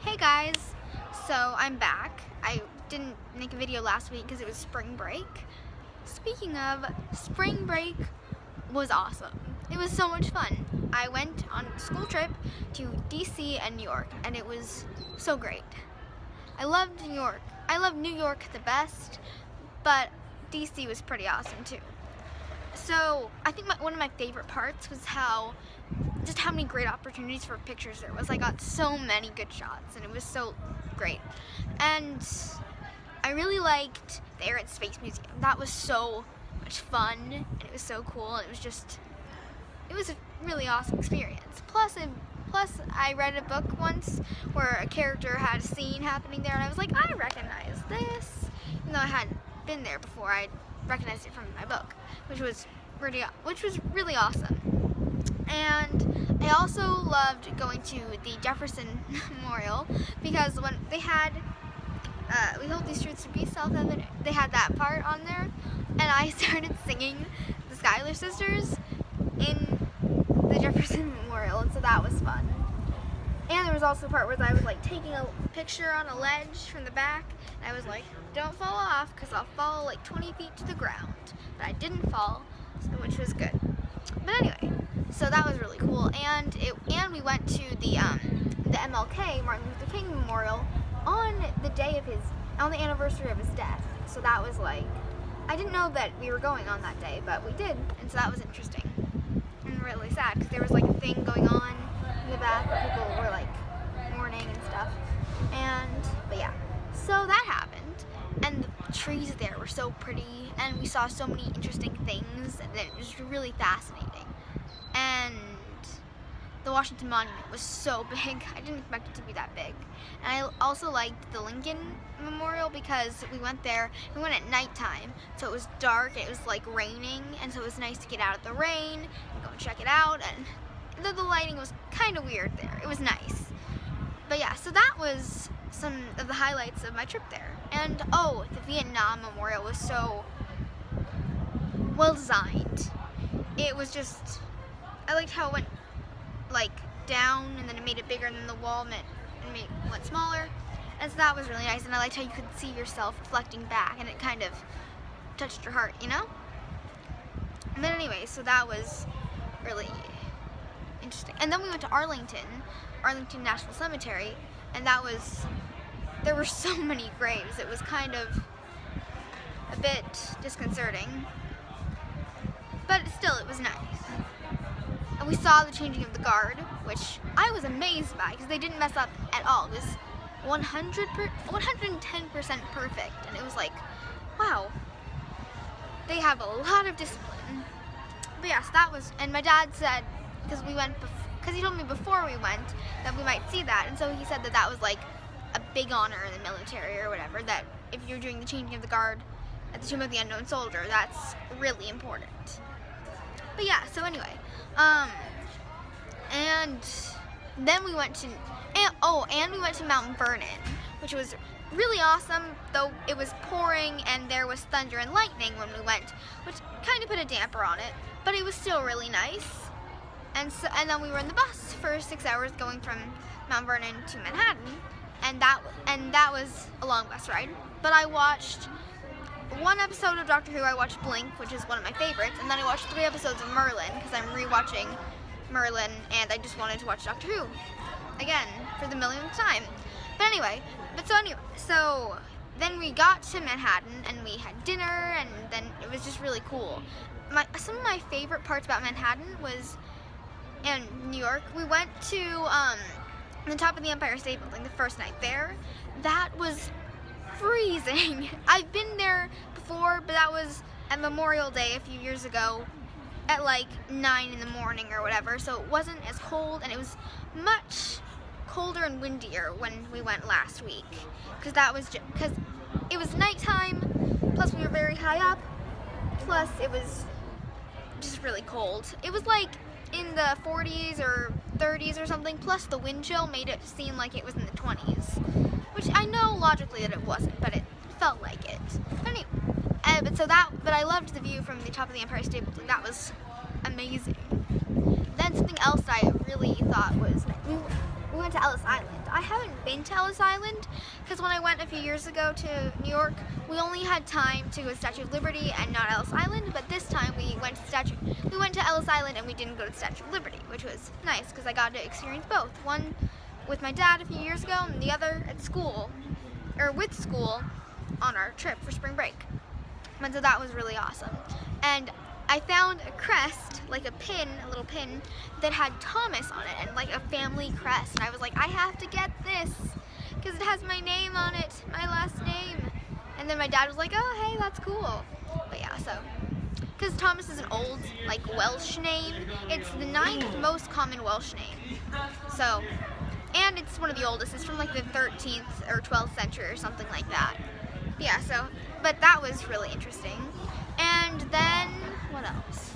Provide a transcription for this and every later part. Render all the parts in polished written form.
Hey guys, so I'm back. I didn't make a video last week because it was spring break. Speaking of, spring break was awesome. It was so much fun. I went on a school trip to DC and New York, and it was so great. I loved New York. I love New York the best, but DC was pretty awesome too. So I think one of my favorite parts was how many great opportunities for pictures there was. I got so many good shots and it was so great. And I really liked the Air and Space Museum. That was so much fun and it was so cool, and it was a really awesome experience. Plus I read a book once where a character had a scene happening there and I was like, I recognize this. Even though I hadn't been there before, I recognized it from my book, which was really awesome. And I also loved going to the Jefferson Memorial because when they had We Hope These Truths to Be Self-Evident, they had that part on there, and I started singing the Schuyler Sisters in the Jefferson Memorial, and so that was fun. And there was also a part where I was like taking a picture on a ledge from the back, and I was like, don't fall off because I'll fall like 20 feet to the ground. But I didn't fall, which was good. But anyway, so that was really cool, and we went to the MLK, Martin Luther King Memorial, on the anniversary of his death. So that was like, I didn't know that we were going on that day, but we did, and so that was interesting and really sad because there was like a thing going on in the back where people were like mourning and stuff. But yeah, so that happened, and the trees there were so pretty, and we saw so many interesting things, and it was really fascinating. And the Washington Monument was so big. I didn't expect it to be that big. And I also liked the Lincoln Memorial because we went there, we went at nighttime, so it was dark, and it was like raining, and so it was nice to get out of the rain and go and check it out, and the lighting was kind of weird there. It was nice. But yeah, so that was some of the highlights of my trip there. And the Vietnam Memorial was so well designed. It was just, I liked how it went like down and then it made it bigger, and then the wall went smaller, and so that was really nice. And I liked how you could see yourself reflecting back, and it kind of touched your heart, you know? But anyway, so that was really interesting. And then we went to Arlington National Cemetery, and there were so many graves. It was kind of a bit disconcerting, but still it was nice. And we saw the changing of the guard, which I was amazed by because they didn't mess up at all. It was 110% perfect, and it was like, wow, they have a lot of discipline. But yes, that was, and my dad said, because he told me before we went that we might see that, and so he said that was like a big honor in the military or whatever, that if you're doing the changing of the guard at the Tomb of the Unknown Soldier, that's really important. But yeah, so anyway, and then we went to, we went to Mount Vernon, which was really awesome, though it was pouring and there was thunder and lightning when we went, which kind of put a damper on it, but it was still really nice. And then we were in the bus for 6 hours going from Mount Vernon to Manhattan, and that was a long bus ride. But I watched one episode of Doctor Who. I watched Blink, which is one of my favorites, and then I watched 3 episodes of Merlin because I'm rewatching Merlin, and I just wanted to watch Doctor Who again for the millionth time. But anyway, so then we got to Manhattan and we had dinner, and then it was just really cool. Some of my favorite parts about Manhattan was in New York. We went to the top of the Empire State Building the first night there. That was freezing. I've been there before, but that was at Memorial Day a few years ago at like 9 in the morning or whatever, so it wasn't as cold, and it was much colder and windier when we went last week because it was nighttime, plus we were very high up, plus it was just really cold. It was like in the 40s or 30s or something, plus the wind chill made it seem like it was in the 20s, which I know logically that it wasn't, but it felt like it. But anyway, but I loved the view from the top of the Empire State Building. That was amazing. Then something else I really thought was, we went to Ellis Island. I haven't been to Ellis Island, because when I went a few years ago to New York, we only had time to go to Statue of Liberty and not Ellis Island, but this time we went to Ellis Island and we didn't go to the Statue of Liberty, which was nice because I got to experience both. One with my dad a few years ago and the other at school, or with school on our trip for spring break. And so that was really awesome. And I found a crest, like a pin, a little pin, that had Thomas on it, and like a family crest. And I was like, I have to get this, because it has my name on it, my last name. And then my dad was like, oh, hey, that's cool. But yeah, so, because Thomas is an old, like, Welsh name. It's the 9th most common Welsh name. So, and it's one of the oldest. It's from like the 13th or 12th century or something like that. Yeah, so, but that was really interesting. And then, what else?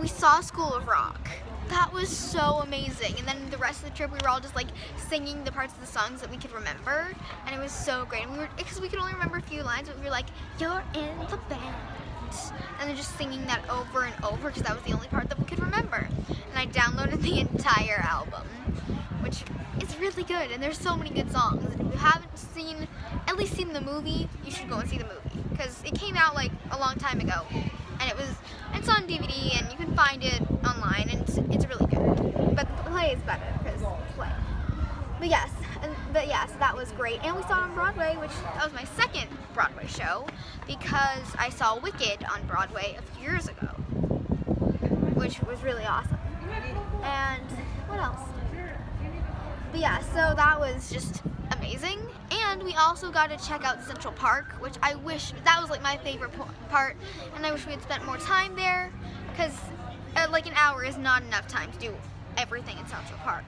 We saw School of Rock. That was so amazing. And then the rest of the trip, we were all just like singing the parts of the songs that we could remember, and it was so great. And because we could only remember a few lines, but we were like, "You're in the band," and then just singing that over and over because that was the only part that we could remember. And I downloaded the entire album, which is really good. And there's so many good songs. And if you haven't at least seen the movie, you should go and see the movie, because it came out like a long time ago, and it's on DVD and you can find it online, and it's really good. But the play is better because it's play. But yes, so that was great. And we saw it on Broadway, that was my second Broadway show, because I saw Wicked on Broadway a few years ago, which was really awesome. And what else? But yeah, so that was just amazing. And we also got to check out Central Park, which I wish, that was like my favorite part, and I wish we had spent more time there, because like an hour is not enough time to do everything in Central Park.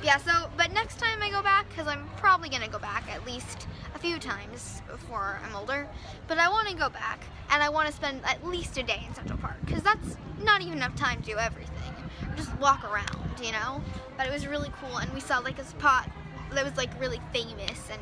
Yeah, so, but next time I go back, because I'm probably going to go back at least a few times before I'm older, but I want to go back, and I want to spend at least a day in Central Park, because that's not even enough time to do everything, or just walk around, you know? But it was really cool, and we saw like a spot that was like really famous and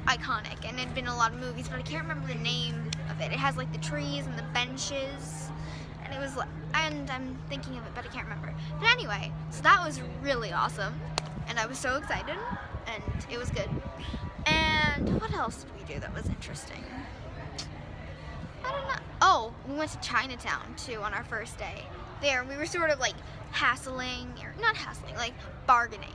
iconic, and it had been in a lot of movies, but I can't remember the name of it. It has like the trees and the benches, and it was like, and I'm thinking of it, but I can't remember. But anyway, so that was really awesome, and I was so excited, and it was good. And what else did we do that was interesting? I don't know. Oh, we went to Chinatown too on our first day. There, we were sort of like like bargaining,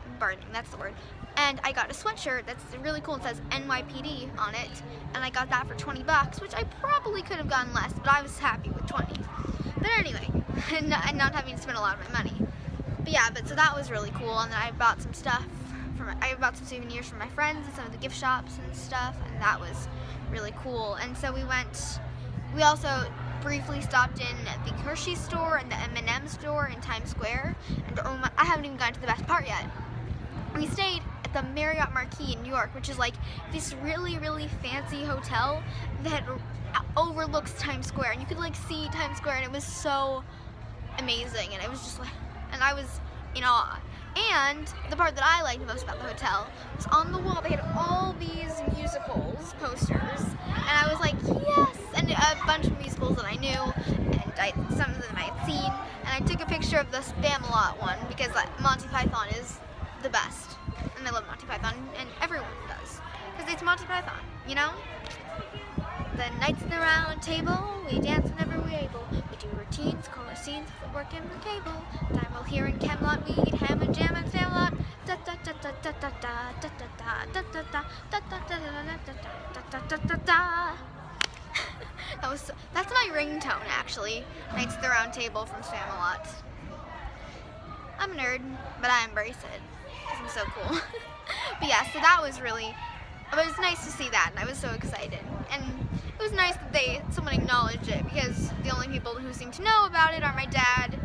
that's the word. And I got a sweatshirt that's really cool. It says NYPD on it, and I got that for $20, which I probably could have gotten less, but I was happy with 20. But anyway, and not having to spend a lot of my money. But yeah, so that was really cool. And then I bought some stuff I bought some souvenirs from my friends and some of the gift shops and stuff, and that was really cool. And so we also briefly stopped in the Hershey store and the M&M store in Times Square, and I haven't even gotten to the best part yet. We stayed at the Marriott Marquis in New York, which is like this really, really fancy hotel that overlooks Times Square, and you could like see Times Square, and it was so amazing, and it was just like, and I was in awe. And the part that I liked most about the hotel was on the wall, they had all these musicals posters, and I was like, yes, and a bunch of musicals that I knew, and some of them I had seen, and I took a picture of the Spamalot one, because Monty Python is the best, and I love Monty Python, and everyone does, because it's Monty Python, you know? The nights at the round table, we dance whenever we're able. We do routines, color scenes, footwork and the cable. Time will hear in Camelot, we eat ham and jam and Spamalot. Da da da da da da da da da da da da da da da da da da. That's my ringtone actually. Knights at the Round Table from Spamalot. I'm a nerd, but I embrace it because I'm so cool. But yeah, so that was really. It was nice to see that, and I was so excited. And it was nice that someone acknowledged it, because the only people who seem to know about it are my dad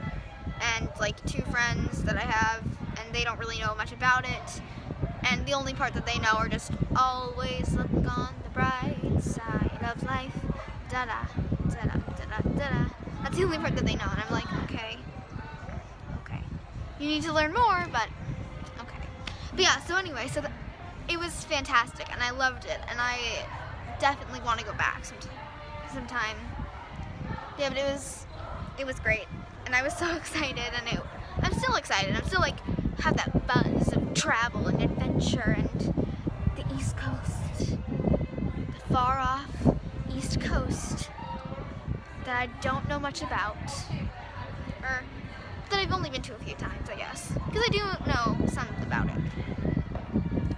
and like 2 friends that I have, and they don't really know much about it. And the only part that they know are just always look on the bright side of life. Da da da da da da da. That's the only part that they know, and I'm like, okay. You need to learn more, but okay. But yeah, so anyway, it was fantastic, and I loved it, and I definitely want to go back sometime. Yeah, but it was great, and I was so excited, and I'm still excited. I'm still like have that buzz of travel and adventure and the East Coast, the far off East Coast that I don't know much about, or that I've only been to a few times, I guess, because I do know some about it.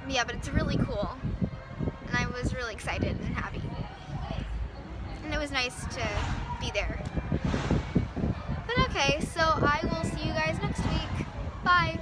Yeah, but it's really cool, and I was really excited and happy, and it was nice to be there. But okay, so I will see you guys next week. Bye.